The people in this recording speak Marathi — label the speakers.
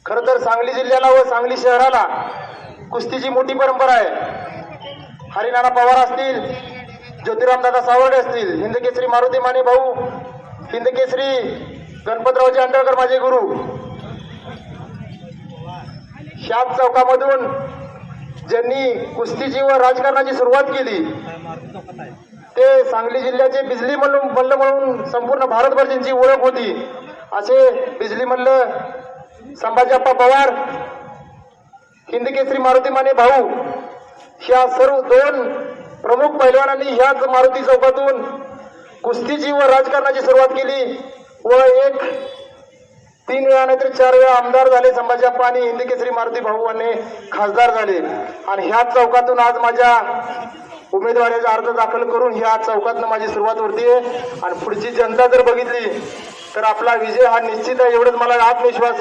Speaker 1: खरं तर सांगली जिल्ह्याला व सांगली शहराला कुस्तीची मोठी परंपरा आहे। हरिनाना पवार असतील, ज्योतिरामदादा सावर्डे असतील, हिंदकेसरी मारुती माने भाऊ, हिंदकेसरी गणपतरावजी अंडळकर माझे गुरु, ह्याच चौकामधून ज्यांनी कुस्तीची व राजकारणाची सुरुवात केली ते सांगली जिल्ह्याचे बिजली मल्ल म्हणून संपूर्ण भारतभर ज्यांची ओळख होती असे बिजली मल्ल संभाजीप्पा पवार, हिंदकेसरी मारुती माने भाऊ, ह्या सर्व दोन प्रमुख पैलवानांनी ह्याच मारुती चौकातून कुस्तीची व राजकारणाची सुरुवात केली व 3 वेळा नाहीतर 4 वेळा आमदार झाले संभाजीप्पा आणि हिंदकेसरी मारुती भाऊ आणि खासदार झाले। आणि ह्याच चौकातून आज माझ्या उमेदवारीचा अर्ज दाखल करून ह्या चौकातनं माझी सुरुवात होती आणि पुढची जनता जर बघितली तर आपला विजय हा निश्चित आहे, एवढंच मला आत्मविश्वास